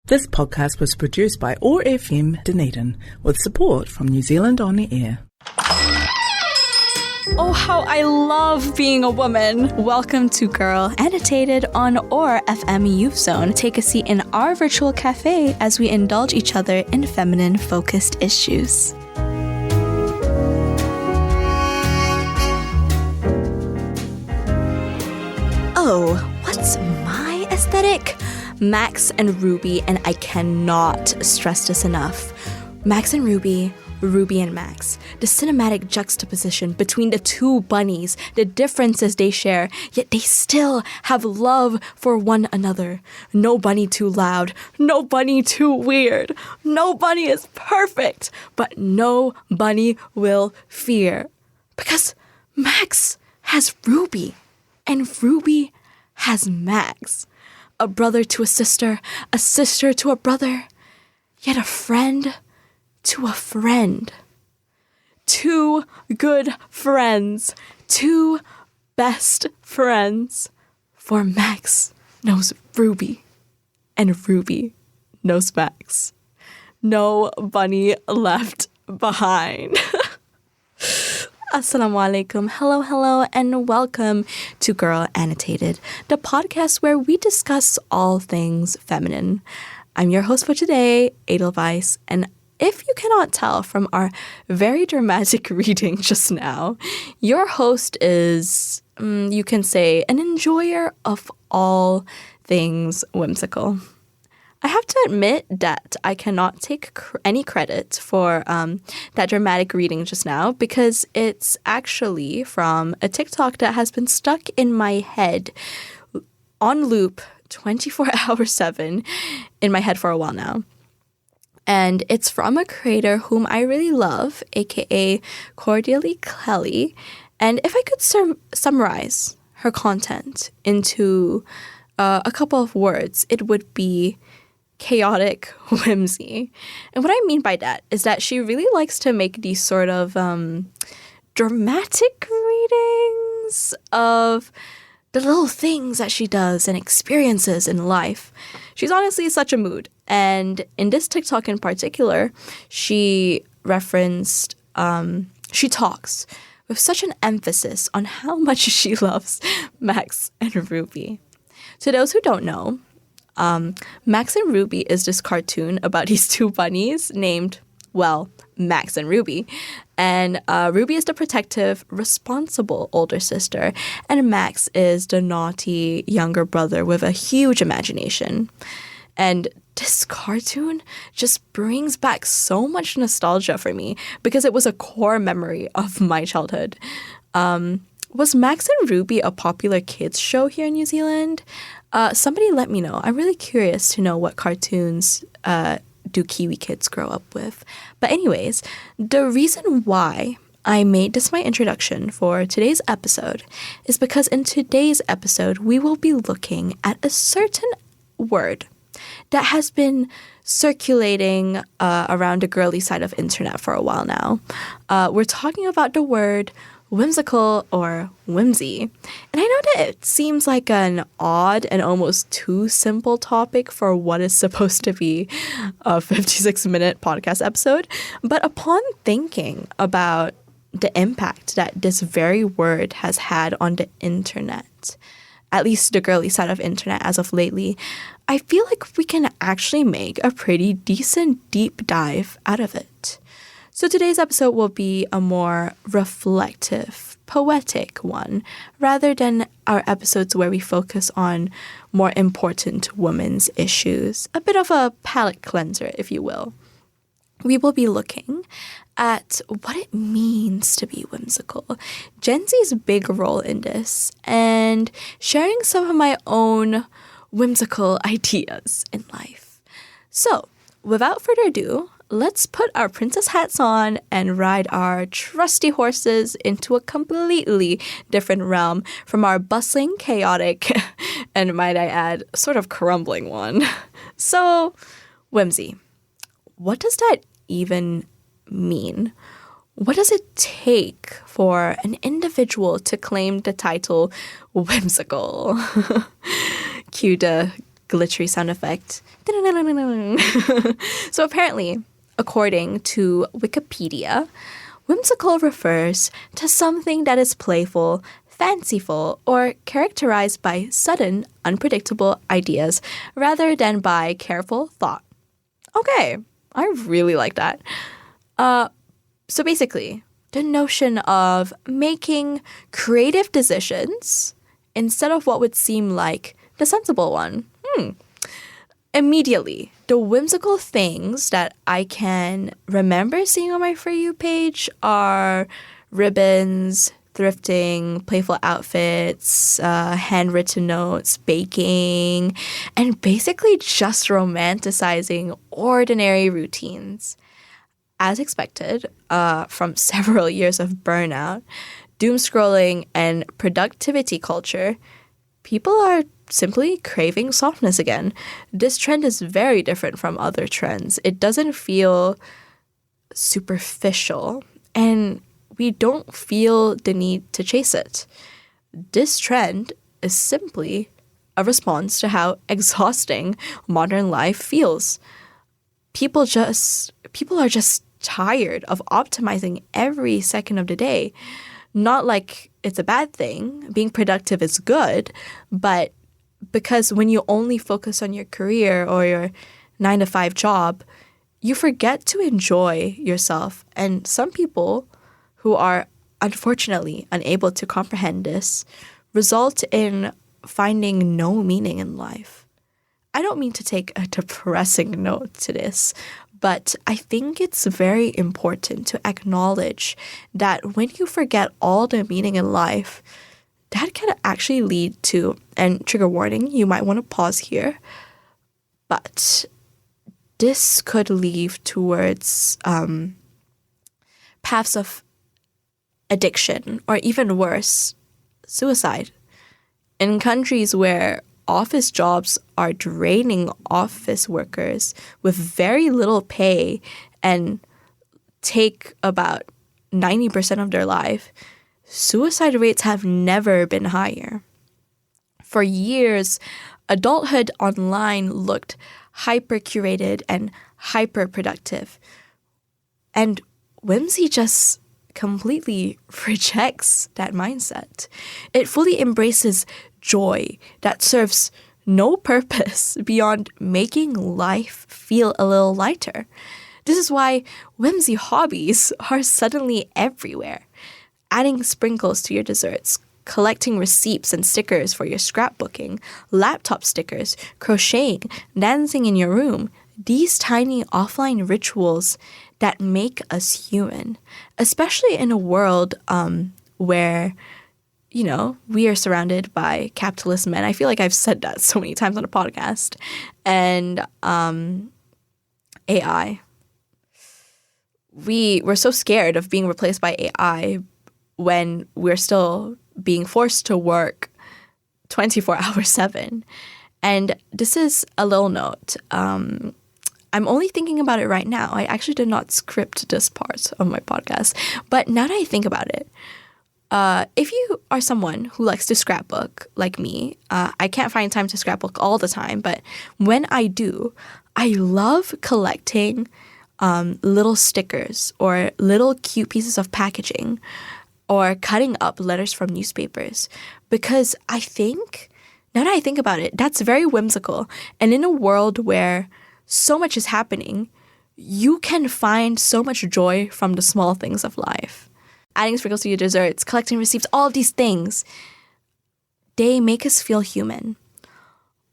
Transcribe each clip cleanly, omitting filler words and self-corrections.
This podcast was produced by OAR FM Dunedin with support from New Zealand On the Air. Oh, how I love being a woman. Welcome to Girl Annotated on OAR FM Youth Zone. Take a seat in our virtual cafe as we indulge each other in feminine-focused issues. Oh, what's my aesthetic? Max and Ruby, and I cannot stress this enough. Max and Ruby, Ruby and Max. The cinematic juxtaposition between the two bunnies, the differences they share, yet they still have love for one another. No bunny too loud, no bunny too weird. No bunny is perfect, but no bunny will fear. Because Max has Ruby, and Ruby has Max. A brother to a sister to a brother, yet a friend to a friend. Two good friends, two best friends. For Max knows Ruby, and Ruby knows Max. No bunny left behind. Assalamu alaikum. Hello, and welcome to Girl Annotated, the podcast where we discuss all things feminine. I'm your host for today, Edelweiss, and if you cannot tell from our very dramatic reading just now, your host is, you can say, an enjoyer of all things whimsical. I have to admit that I cannot take any credit for that dramatic reading just now because it's actually from a TikTok that has been stuck in my head on loop 24/7 in my head for a while now. And it's from a creator whom I really love, aka Cordially Kelly. And if I could summarize her content into a couple of words, it would be chaotic whimsy. And what I mean by that is that she really likes to make these sort of dramatic readings of the little things that she does and experiences in life. She's honestly such a mood. And in this TikTok in particular, she referenced, she talks with such an emphasis on how much she loves Max and Ruby. To those who don't know, Max and Ruby is this cartoon about these two bunnies named, well, Max and Ruby. And Ruby is the protective, responsible older sister, and Max is the naughty younger brother with a huge imagination. And this cartoon just brings back so much nostalgia for me because it was a core memory of my childhood. Was Max and Ruby a popular kids show here in New Zealand? Somebody let me know. I'm really curious to know what cartoons do Kiwi kids grow up with. But anyways, the reason why I made this my introduction for today's episode is because in today's episode, we will be looking at a certain word that has been circulating around the girly side of internet for a while now. We're talking about the word whimsical or whimsy. And I know that it seems like an odd and almost too simple topic for what is supposed to be a 56-minute podcast episode, but upon thinking about the impact that this very word has had on the internet, at least the girly side of internet as of lately, I feel like we can actually make a pretty decent deep dive out of it. So today's episode will be a more reflective, poetic one, rather than our episodes where we focus on more important women's issues. A bit of a palate cleanser, if you will. We will be looking at what it means to be whimsical, Gen Z's big role in this, and sharing some of my own whimsical ideas in life. So, without further ado, let's put our princess hats on and ride our trusty horses into a completely different realm from our bustling, chaotic, and might I add, sort of crumbling one. So, whimsy. What does that even mean? What does it take for an individual to claim the title whimsical? Cue the glittery sound effect. So apparently, according to Wikipedia, whimsical refers to something that is playful, fanciful, or characterized by sudden, unpredictable ideas rather than by careful thought. Okay, I really like that. So basically, the notion of making creative decisions instead of what would seem like the sensible one. Immediately, the whimsical things that I can remember seeing on my For You page are ribbons, thrifting, playful outfits, handwritten notes, baking, and basically just romanticizing ordinary routines. As expected, from several years of burnout, doom scrolling, and productivity culture, people are simply craving softness again. This trend is very different from other trends. It doesn't feel superficial, and we don't feel the need to chase it. This trend is simply a response to how exhausting modern life feels. People are just tired of optimizing every second of the day. Not like it's a bad thing. Being productive is good, but because when you only focus on your career or your 9-to-5 job, you forget to enjoy yourself. And some people who are unfortunately unable to comprehend this result in finding no meaning in life. I don't mean to take a depressing note to this, but I think it's very important to acknowledge that when you forget all the meaning in life, that can actually lead to, and trigger warning, you might want to pause here, but this could lead towards paths of addiction, or even worse, suicide. In countries where office jobs are draining office workers with very little pay and take about 90% of their life, suicide rates have never been higher. For years, adulthood online looked hyper-curated and hyper-productive. And whimsy just completely rejects that mindset. It fully embraces joy that serves no purpose beyond making life feel a little lighter. This is why whimsy hobbies are suddenly everywhere. Adding sprinkles to your desserts, collecting receipts and stickers for your scrapbooking, laptop stickers, crocheting, dancing in your room. These tiny offline rituals that make us human, especially in a world where, you know, we are surrounded by capitalist men. I feel like I've said that so many times on a podcast. And AI. We're so scared of being replaced by AI when we're still being forced to work 24 hours 7. And this is a little note. I'm only thinking about it right now. I actually did not script this part of my podcast. But now that I think about it, if you are someone who likes to scrapbook like me, I can't find time to scrapbook all the time. But when I do, I love collecting little stickers or little cute pieces of packaging or cutting up letters from newspapers, because I think, now that I think about it, that's very whimsical. And in a world where so much is happening, you can find so much joy from the small things of life. Adding sprinkles to your desserts, collecting receipts, all of these things, they make us feel human.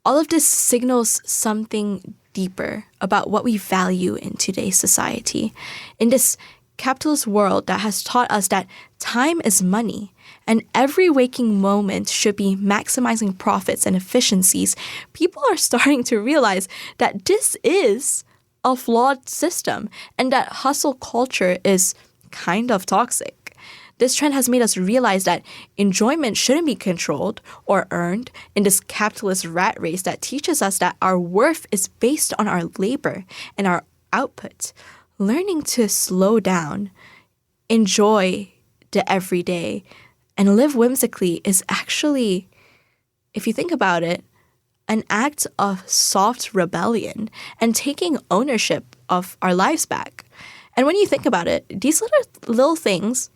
All of this signals something deeper about what we value in today's society. In this capitalist world that has taught us that time is money and every waking moment should be maximizing profits and efficiencies, people are starting to realize that this is a flawed system and that hustle culture is kind of toxic. This trend has made us realize that enjoyment shouldn't be controlled or earned in this capitalist rat race that teaches us that our worth is based on our labor and our output. Learning to slow down, enjoy the everyday, and live whimsically is actually, if you think about it, an act of soft rebellion and taking ownership of our lives back. And when you think about it, these little things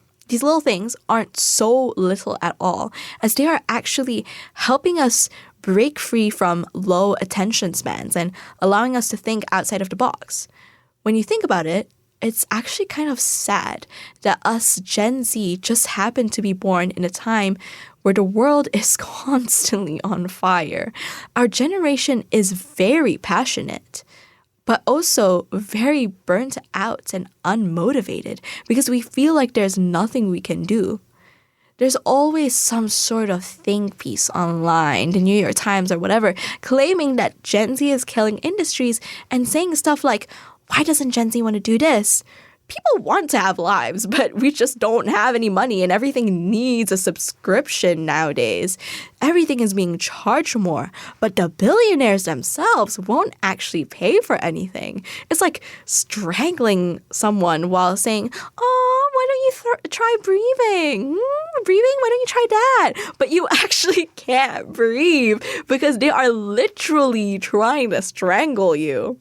aren't so little at all, as they are actually helping us break free from low attention spans and allowing us to think outside of the box. When you think about it, it's actually kind of sad that us Gen Z just happen to be born in a time where the world is constantly on fire. Our generation is very passionate, but also very burnt out and unmotivated because we feel like there's nothing we can do. There's always some sort of think piece online, the New York Times or whatever, claiming that Gen Z is killing industries and saying stuff like, why doesn't Gen Z want to do this? People want to have lives, but we just don't have any money and everything needs a subscription nowadays. Everything is being charged more, but the billionaires themselves won't actually pay for anything. It's like strangling someone while saying, oh, why don't you try breathing? Breathing? Why don't you try that? But you actually can't breathe because they are literally trying to strangle you.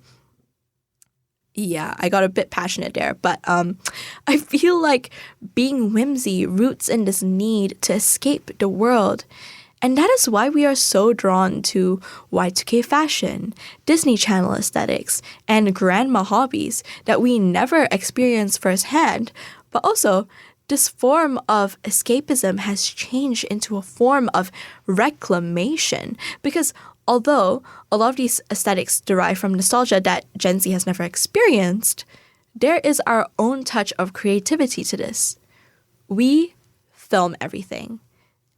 Yeah, I got a bit passionate there, but I feel like being whimsy roots in this need to escape the world. And that is why we are so drawn to Y2K fashion, Disney Channel aesthetics, and grandma hobbies that we never experience firsthand. But also, this form of escapism has changed into a form of reclamation because although a lot of these aesthetics derive from nostalgia that Gen Z has never experienced, there is our own touch of creativity to this. We film everything.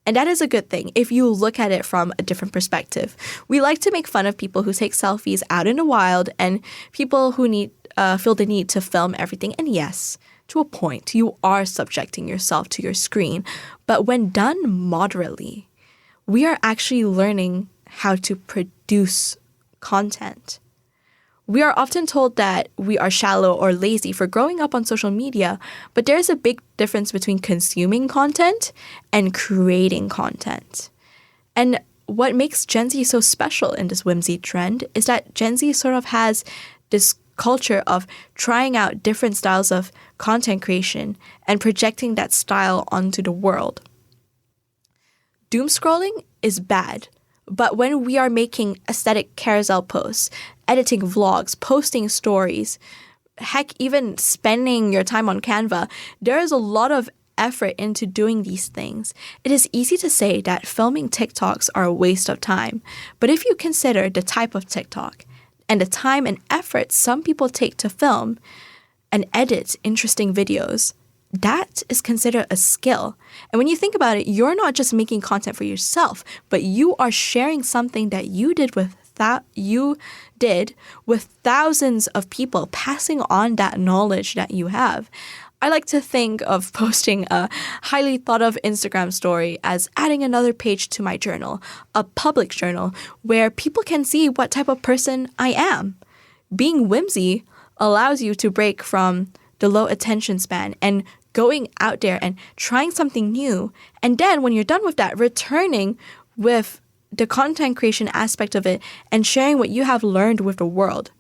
And that is a good thing if you look at it from a different perspective. We like to make fun of people who take selfies out in the wild and people who feel the need to film everything. And yes, to a point, you are subjecting yourself to your screen. But when done moderately, we are actually learning how to produce content. We are often told that we are shallow or lazy for growing up on social media, but there's a big difference between consuming content and creating content. And what makes Gen Z so special in this whimsy trend is that Gen Z sort of has this culture of trying out different styles of content creation and projecting that style onto the world. Doom scrolling is bad. But when we are making aesthetic carousel posts, editing vlogs, posting stories, heck, even spending your time on Canva, there is a lot of effort into doing these things. It is easy to say that filming TikToks are a waste of time. But if you consider the type of TikTok and the time and effort some people take to film and edit interesting videos, that is considered a skill. And when you think about it, you're not just making content for yourself, but you are sharing something that you did with thousands of people, passing on that knowledge that you have. I like to think of posting a highly thought of Instagram story as adding another page to my journal, a public journal where people can see what type of person I am. Being whimsy allows you to break from the low attention span and going out there and trying something new. And then when you're done with that, returning with the content creation aspect of it and sharing what you have learned with the world.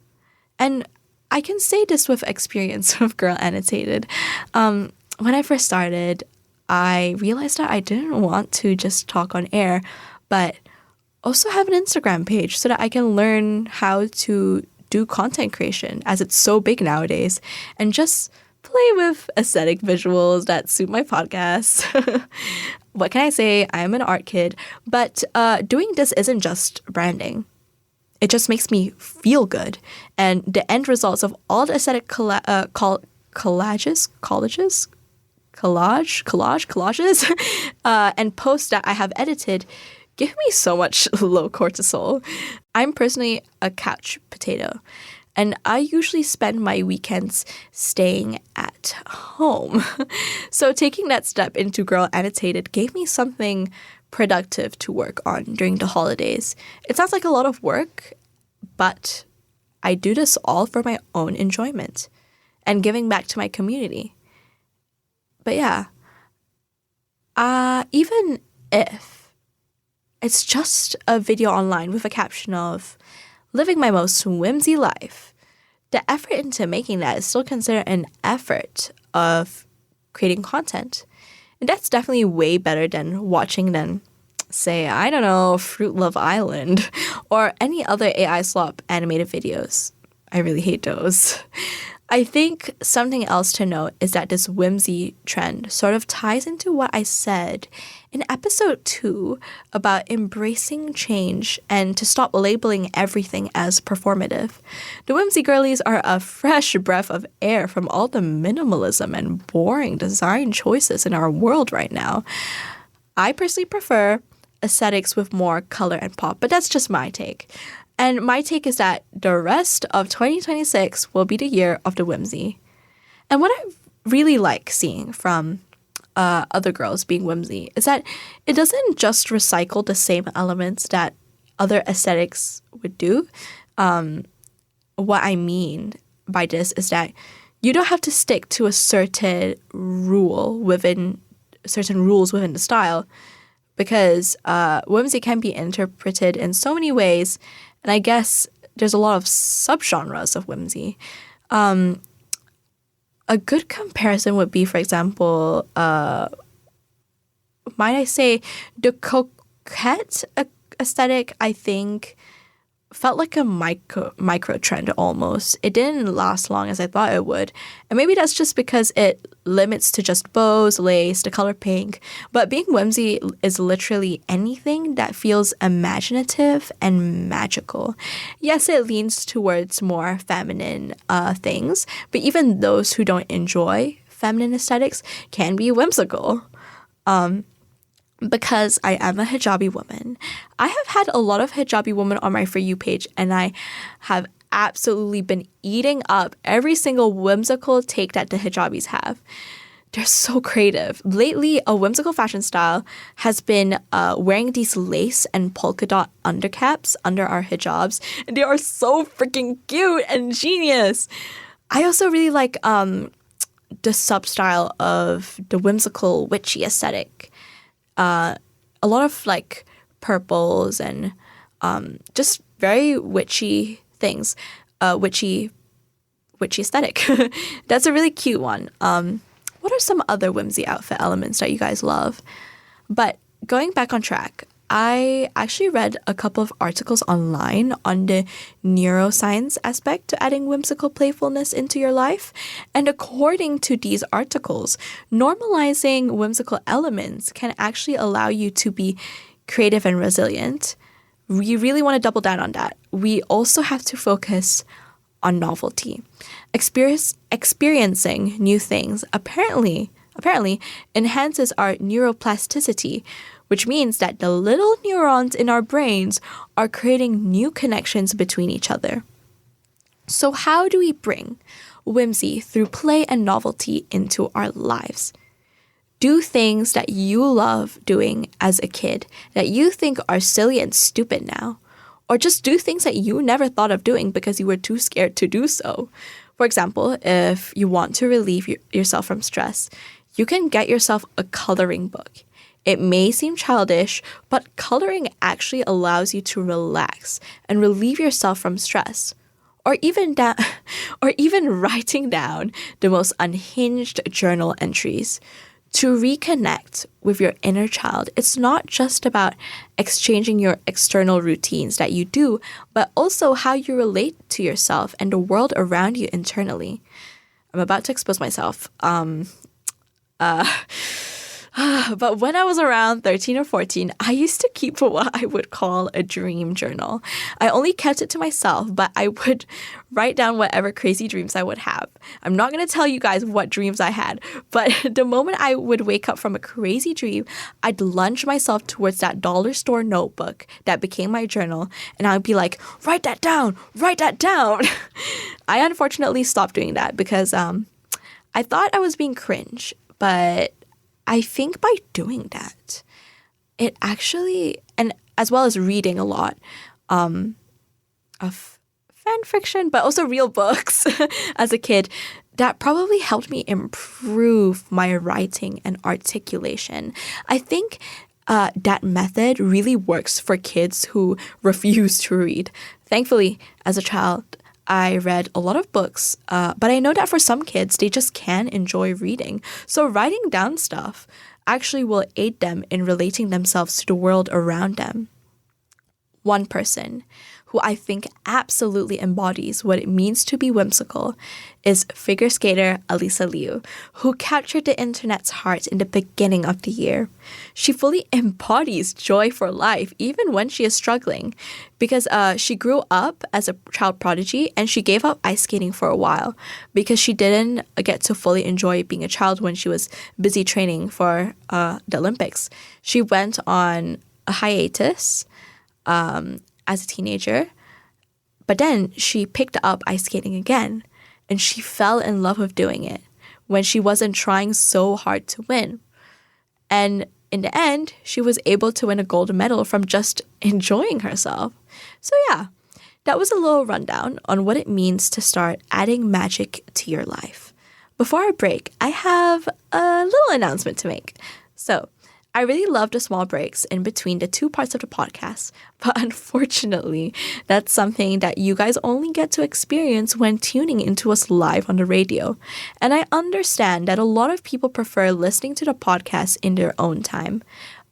And I can say this with experience with Girl Annotated. When I first started, I realized that I didn't want to just talk on air, but also have an Instagram page so that I can learn how to do content creation as it's so big nowadays and just play with aesthetic visuals that suit my podcast. What can I say? I'm an art kid, but doing this isn't just branding. It just makes me feel good. And the end results of all the aesthetic collages and posts that I have edited give me so much low cortisol. I'm personally a couch potato, and I usually spend my weekends staying at home. So taking that step into Girl Annotated gave me something productive to work on during the holidays. It sounds like a lot of work, but I do this all for my own enjoyment and giving back to my community. But yeah, even if it's just a video online with a caption of living my most whimsy life. The effort into making that is still considered an effort of creating content. And that's definitely way better than watching than, say, I don't know, Fruit Love Island or any other AI slop animated videos. I really hate those. I think something else to note is that this whimsy trend sort of ties into what I said in episode 2 about embracing change and to stop labeling everything as performative. The whimsy girlies are a fresh breath of air from all the minimalism and boring design choices in our world right now. I personally prefer aesthetics with more color and pop, but that's just my take. And my take is that the rest of 2026 will be the year of the whimsy. And what I really like seeing from other girls being whimsy is that it doesn't just recycle the same elements that other aesthetics would do. What I mean by this is that you don't have to stick to a certain rules within the style, because whimsy can be interpreted in so many ways. And I guess there's a lot of subgenres of whimsy. A good comparison would be, for example, might I say, the coquette aesthetic, I think, felt like a micro trend almost. It didn't last long as I thought it would. And maybe that's just because it limits to just bows, lace, the color pink. But being whimsy is literally anything that feels imaginative and magical. Yes, it leans towards more feminine things, but even those who don't enjoy feminine aesthetics can be whimsical. Because I am a hijabi woman, I have had a lot of hijabi women on my For You page, and I have absolutely been eating up every single whimsical take that the hijabis have. They're so creative. Lately, a whimsical fashion style has been wearing these lace and polka dot undercaps under our hijabs, and they are so freaking cute and genius. I also really like the sub-style of the whimsical witchy aesthetic. A lot of like purples and just very witchy things, witchy aesthetic. That's a really cute one. What are some other whimsy outfit elements that you guys love? But going back on track, I actually read a couple of articles online on the neuroscience aspect to adding whimsical playfulness into your life. And according to these articles, normalising whimsical elements can actually allow you to be creative and resilient. We really want to double down on that. We also have to focus on novelty. Experiencing new things apparently enhances our neuroplasticity, which means that the little neurons in our brains are creating new connections between each other. So how do we bring whimsy through play and novelty into our lives? Do things that you love doing as a kid that you think are silly and stupid now. Or just do things that you never thought of doing because you were too scared to do so. For example, if you want to relieve yourself from stress, you can get yourself a coloring book. It may seem childish, but coloring actually allows you to relax and relieve yourself from stress. Or even writing down the most unhinged journal entries. To reconnect with your inner child, it's not just about exchanging your external routines that you do, but also how you relate to yourself and the world around you internally. I'm about to expose myself. But when I was around 13 or 14, I used to keep what I would call a dream journal. I only kept it to myself, but I would write down whatever crazy dreams I would have. I'm not going to tell you guys what dreams I had, but the moment I would wake up from a crazy dream, I'd lunge myself towards that dollar store notebook that became my journal, and I'd be like, write that down, write that down. I unfortunately stopped doing that because I thought I was being cringe, but I think by doing that, it actually, and as well as reading a lot of fan fiction, but also real books as a kid, that probably helped me improve my writing and articulation. I think that method really works for kids who refuse to read. Thankfully, as a child, I read a lot of books, but I know that for some kids, they just can't enjoy reading. So writing down stuff actually will aid them in relating themselves to the world around them. One person who I think absolutely embodies what it means to be whimsical is figure skater Alisa Liu, who captured the internet's heart in the beginning of the year. She fully embodies joy for life, even when she is struggling, because she grew up as a child prodigy and she gave up ice skating for a while because she didn't get to fully enjoy being a child when she was busy training for the Olympics. She went on a hiatus as a teenager, but then she picked up ice skating again, and she fell in love with doing it when she wasn't trying so hard to win. And in the end, she was able to win a gold medal from just enjoying herself. So yeah, that was a little rundown on what it means to start adding magic to your life. Before our break, I have a little announcement to make. So, I really love the small breaks in between the two parts of the podcast, but unfortunately, that's something that you guys only get to experience when tuning into us live on the radio. And I understand that a lot of people prefer listening to the podcast in their own time.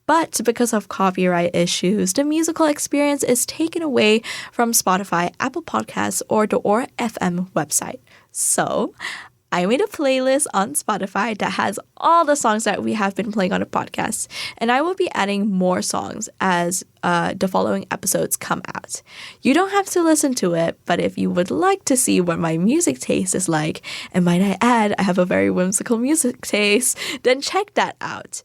But because of copyright issues, the musical experience is taken away from Spotify, Apple Podcasts, or the OR FM website. So, I made a playlist on Spotify that has all the songs that we have been playing on the podcast, and I will be adding more songs as the following episodes come out. You don't have to listen to it, but if you would like to see what my music taste is like, and might I add, I have a very whimsical music taste, then check that out.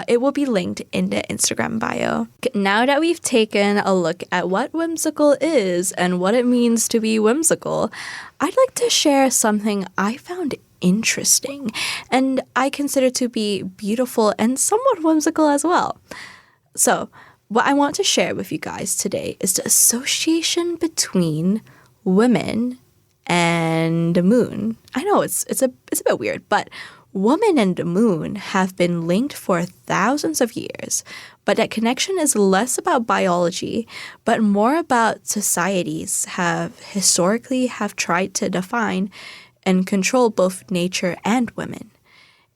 It will be linked in the Instagram bio. Now that we've taken a look at what whimsical is and what it means to be whimsical, I'd like to share something I found interesting and I consider to be beautiful and somewhat whimsical as well. So, what I want to share with you guys today is the association between women and the moon. I know it's a bit weird, but woman and the moon have been linked for thousands of years, but that connection is less about biology, but more about societies have historically tried to define and control both nature and women.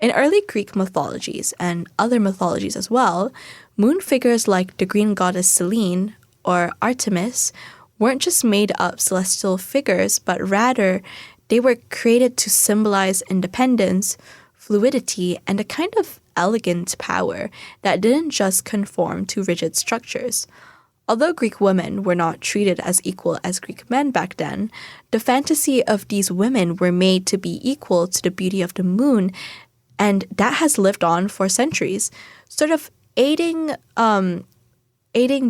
In early Greek mythologies and other mythologies as well, moon figures like the Green goddess Selene or Artemis weren't just made up celestial figures, but rather they were created to symbolize independence, fluidity, and a kind of elegant power that didn't just conform to rigid structures. Although Greek women were not treated as equal as Greek men back then, the fantasy of these women were made to be equal to the beauty of the moon, and that has lived on for centuries, sort of aiding the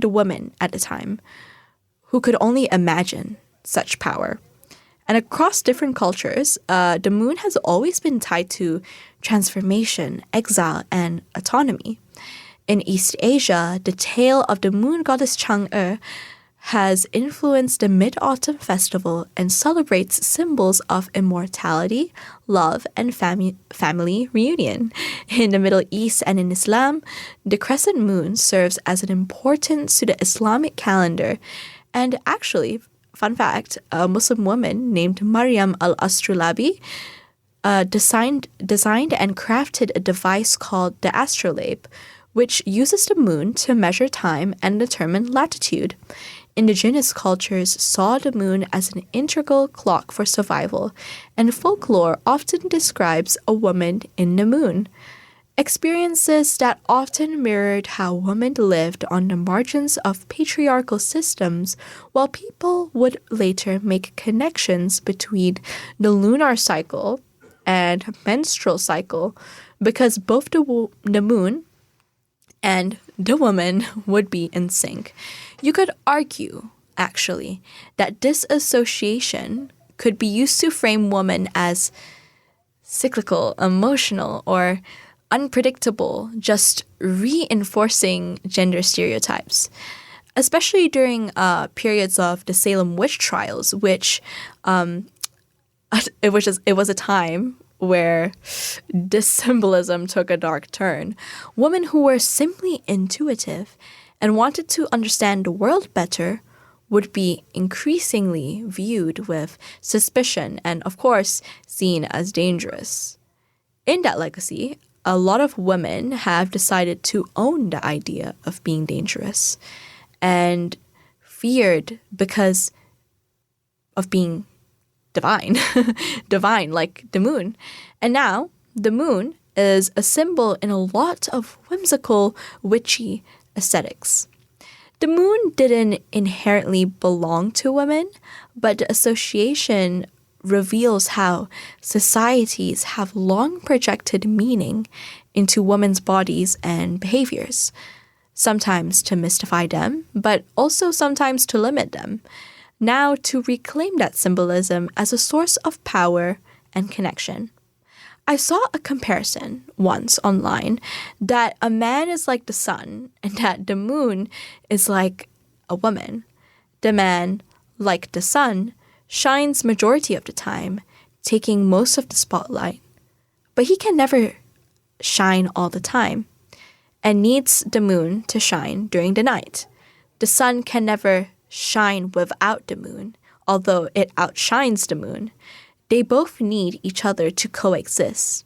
women at the time, who could only imagine such power. And across different cultures, the moon has always been tied to transformation, exile, and autonomy. In East Asia, the tale of the moon goddess Chang'e has influenced the Mid-Autumn Festival and celebrates symbols of immortality, love, and family reunion. In the Middle East and in Islam, the crescent moon serves as an importance to the Islamic calendar. And actually, fun fact, a Muslim woman named Maryam al-Astrolabi designed and crafted a device called the astrolabe, which uses the moon to measure time and determine latitude. Indigenous cultures saw the moon as an integral clock for survival, and folklore often describes a woman in the moon. Experiences that often mirrored how women lived on the margins of patriarchal systems, while people would later make connections between the lunar cycle and menstrual cycle, because both the moon and the woman would be in sync. You could argue, actually, that this association could be used to frame women as cyclical, emotional, or unpredictable, just reinforcing gender stereotypes, especially during periods of the Salem witch trials, which it was a time where this symbolism took a dark turn. Women who were simply intuitive and wanted to understand the world better would be increasingly viewed with suspicion and, of course, seen as dangerous. In that legacy, a lot of women have decided to own the idea of being dangerous and feared because of being divine, divine like the moon. And now the moon is a symbol in a lot of whimsical, witchy aesthetics. The moon didn't inherently belong to women, but the association reveals how societies have long projected meaning into women's bodies and behaviors, sometimes to mystify them, but also sometimes to limit them. Now to reclaim that symbolism as a source of power and connection. I saw a comparison once online that a man is like the sun and that the moon is like a woman. The man, like the sun, shines majority of the time, taking most of the spotlight. But he can never shine all the time and needs the moon to shine during the night. The sun can never shine without the moon, although it outshines the moon. They both need each other to coexist.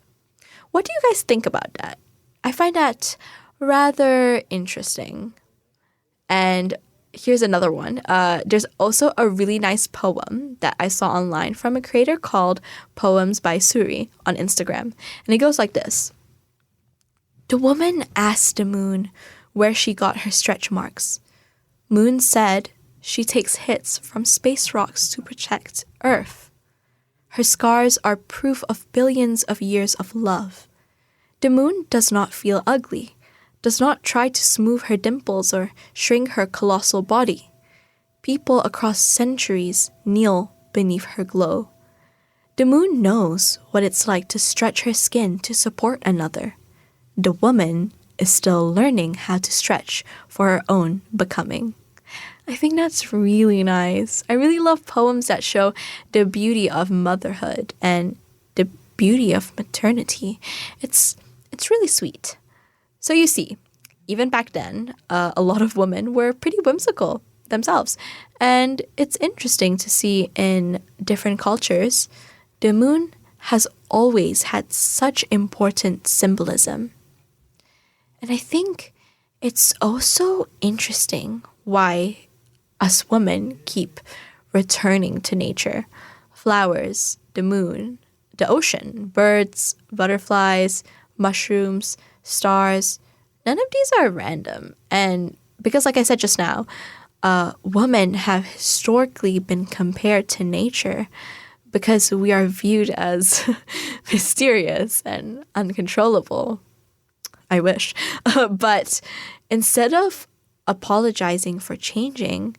What do you guys think about that? I find that rather interesting. And here's another one. There's also a really nice poem that I saw online from a creator called Poems by Suri on Instagram. And it goes like this. The woman asked the moon where she got her stretch marks. Moon said she takes hits from space rocks to protect Earth. Her scars are proof of billions of years of love. The moon does not feel ugly, does not try to smooth her dimples or shrink her colossal body. People across centuries kneel beneath her glow. The moon knows what it's like to stretch her skin to support another. The woman is still learning how to stretch for her own becoming. I think that's really nice. I really love poems that show the beauty of motherhood and the beauty of maternity. It's really sweet. So you see, even back then, a lot of women were pretty whimsical themselves. And it's interesting to see in different cultures, the moon has always had such important symbolism. And I think it's also interesting why us women keep returning to nature. Flowers, the moon, the ocean, birds, butterflies, mushrooms, stars. None of these are random. And because like I said just now, women have historically been compared to nature because we are viewed as mysterious and uncontrollable. I wish. But instead of apologizing for changing,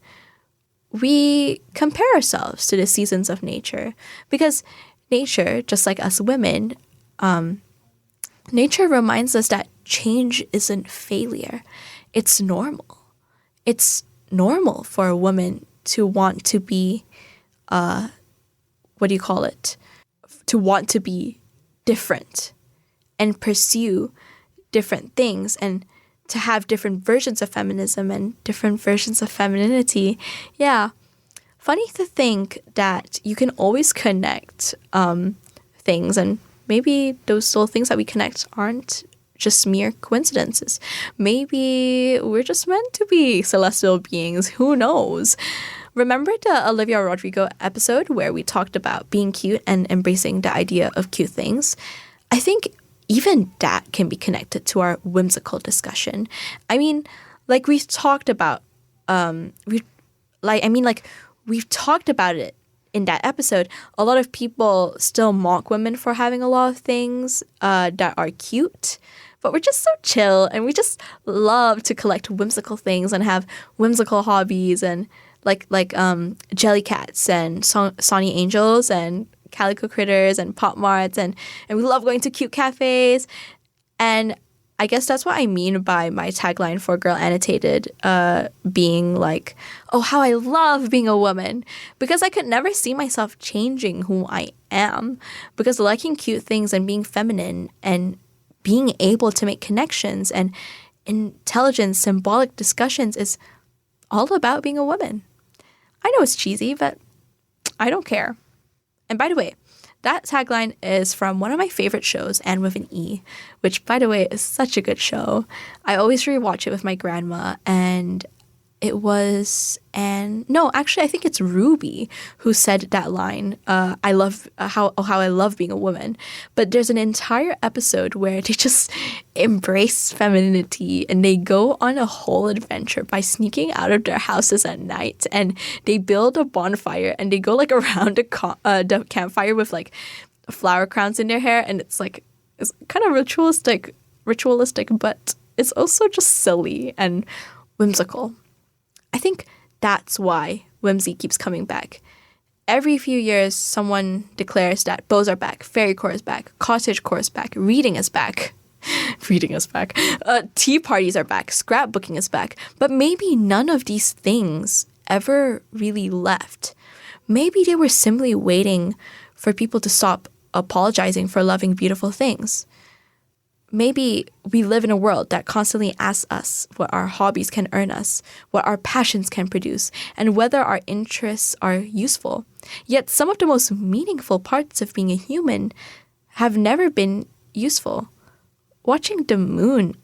we compare ourselves to the seasons of nature because nature, just like us women, nature reminds us that change isn't failure. It's normal. It's normal for a woman to want to be, to want to be different and pursue different things and to have different versions of feminism and different versions of femininity. Yeah. Funny to think that you can always connect things, and maybe those little things that we connect aren't just mere coincidences. Maybe we're just meant to be celestial beings. Who knows? Remember the Olivia Rodrigo episode where we talked about being cute and embracing the idea of cute things? I think even that can be connected to our whimsical discussion. I mean, like we've talked about, we've talked about it in that episode. A lot of people still mock women for having a lot of things that are cute, but we're just so chill and we just love to collect whimsical things and have whimsical hobbies and like jellycats and Sonny Angels and calico critters and pop marts and we love going to cute cafes. And I guess that's what I mean by my tagline for Girl Annotated being how I love being a woman, because I could never see myself changing who I am. Because liking cute things and being feminine and being able to make connections and intelligent, symbolic discussions is all about being a woman. I know it's cheesy, but I don't care. And by the way, that tagline is from one of my favorite shows, And with an E, which, by the way, is such a good show. I always rewatch it with my grandma, and it was I think it's Ruby who said that line. I love how I love being a woman. But there's an entire episode where they just embrace femininity and they go on a whole adventure by sneaking out of their houses at night, and they build a bonfire and they go like around the campfire with like flower crowns in their hair, and it's kind of ritualistic, but it's also just silly and whimsical. I think that's why whimsy keeps coming back. Every few years, someone declares that bows are back, fairycore is back, cottagecore is back, reading is back. Tea parties are back, scrapbooking is back. But maybe none of these things ever really left. Maybe they were simply waiting for people to stop apologizing for loving beautiful things. Maybe we live in a world that constantly asks us what our hobbies can earn us, what our passions can produce, and whether our interests are useful. Yet some of the most meaningful parts of being a human have never been useful. Watching the moon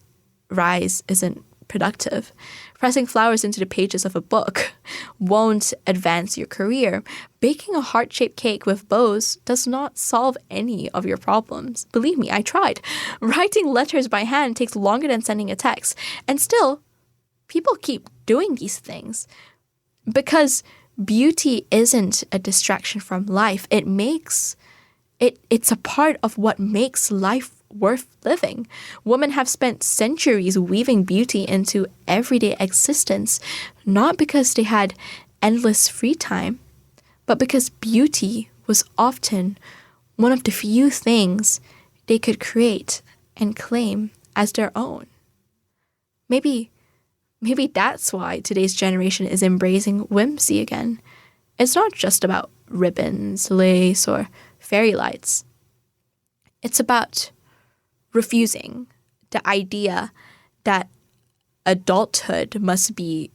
rise isn't productive. Pressing flowers into the pages of a book won't advance your career. Baking a heart-shaped cake with bows does not solve any of your problems. Believe me, I tried. Writing letters by hand takes longer than sending a text. And still, people keep doing these things. Because beauty isn't a distraction from life. It's a part of what makes life worth living. Women have spent centuries weaving beauty into everyday existence, not because they had endless free time, but because beauty was often one of the few things they could create and claim as their own. Maybe that's why today's generation is embracing whimsy again. It's not just about ribbons, lace, or fairy lights. It's about refusing the idea that adulthood must be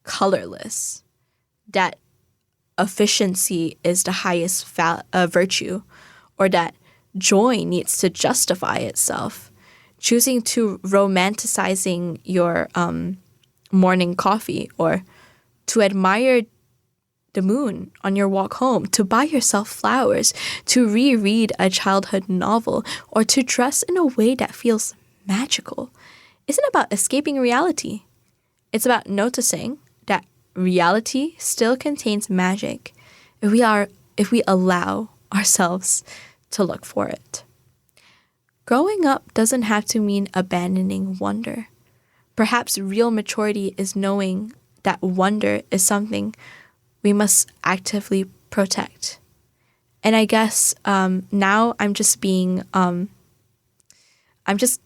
colorless, that efficiency is the highest virtue, or that joy needs to justify itself. Choosing to romanticizing your morning coffee, or to admire the moon on your walk home, to buy yourself flowers, to reread a childhood novel, or to dress in a way that feels magical, isn't about escaping reality. It's about noticing that reality still contains magic if we allow ourselves to look for it. Growing up doesn't have to mean abandoning wonder. Perhaps real maturity is knowing that wonder is something we must actively protect. And I guess now I'm just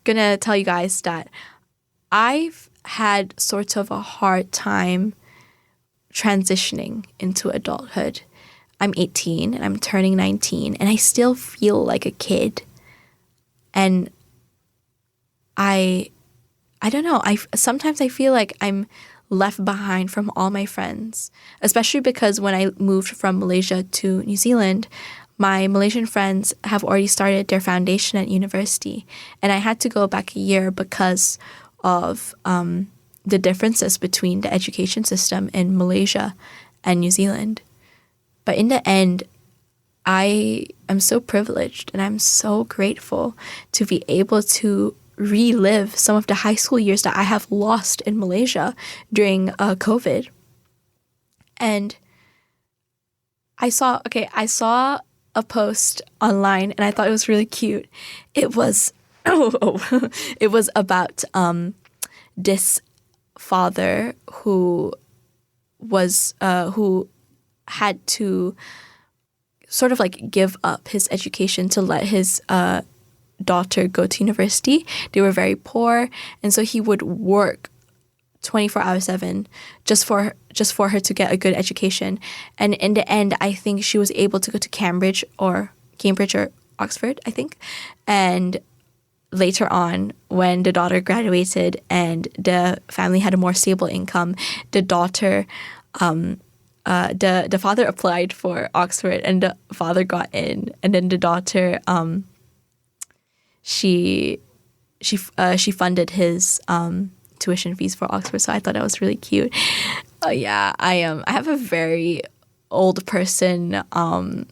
gonna tell you guys that I've had sort of a hard time transitioning into adulthood. I'm 18 and I'm turning 19 and I still feel like a kid. And I don't know, sometimes I feel like I'm left behind from all my friends, especially because when I moved from Malaysia to New Zealand, my Malaysian friends have already started their foundation at university, and I had to go back a year because of the differences between the education system in Malaysia and New Zealand. But in the end, I am so privileged and I'm so grateful to be able to relive some of the high school years that I have lost in Malaysia during COVID. And I saw a post online and I thought it was really cute. It was it was about this father who had to sort of like give up his education to let his daughter go to university. They were very poor, and so he would work 24/7 just for her to get a good education. And in the end, I think she was able to go to Cambridge or Cambridge or Oxford, I think. And later on, when the daughter graduated and the family had a more stable income, the daughter, the father applied for Oxford and the father got in, and then the daughter, she funded his tuition fees for Oxford. So I thought that was really cute. Yeah, I have a very old person, like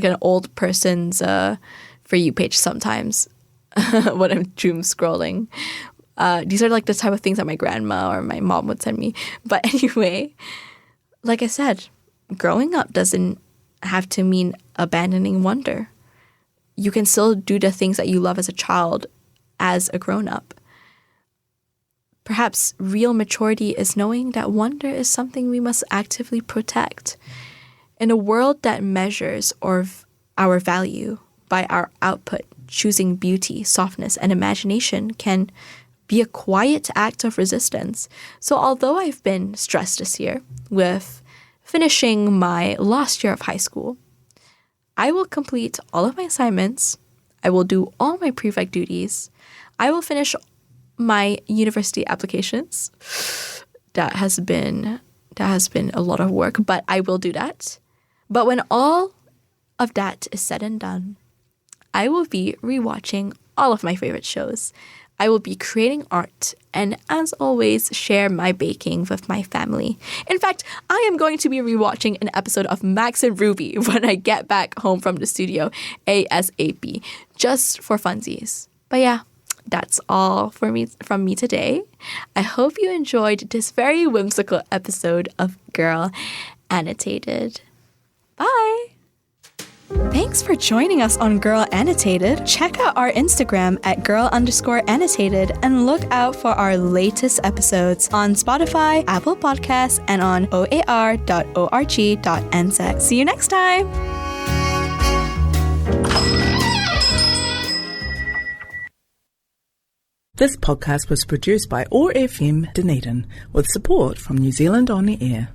an old person's For You page sometimes when I'm doom scrolling. These are like the type of things that my grandma or my mom would send me. But anyway, like I said, growing up doesn't have to mean abandoning wonder. You can still do the things that you love as a child as a grown-up. Perhaps real maturity is knowing that wonder is something we must actively protect. In a world that measures our value by our output, choosing beauty, softness, and imagination can be a quiet act of resistance. So although I've been stressed this year with finishing my last year of high school, I will complete all of my assignments. I will do all my prefect duties. I will finish my university applications. That has been a lot of work, but I will do that. But when all of that is said and done, I will be rewatching all of my favorite shows. I will be creating art and, as always, share my baking with my family. In fact, I am going to be rewatching an episode of Max and Ruby when I get back home from the studio ASAP, just for funsies. But yeah, that's all from me today. I hope you enjoyed this very whimsical episode of Girl Annotated. Bye! Thanks for joining us on Girl Annotated. Check out our Instagram at girl_annotated and look out for our latest episodes on Spotify, Apple Podcasts, and on oar.org.nz. See you next time! This podcast was produced by OAR FM Dunedin with support from New Zealand On the Air.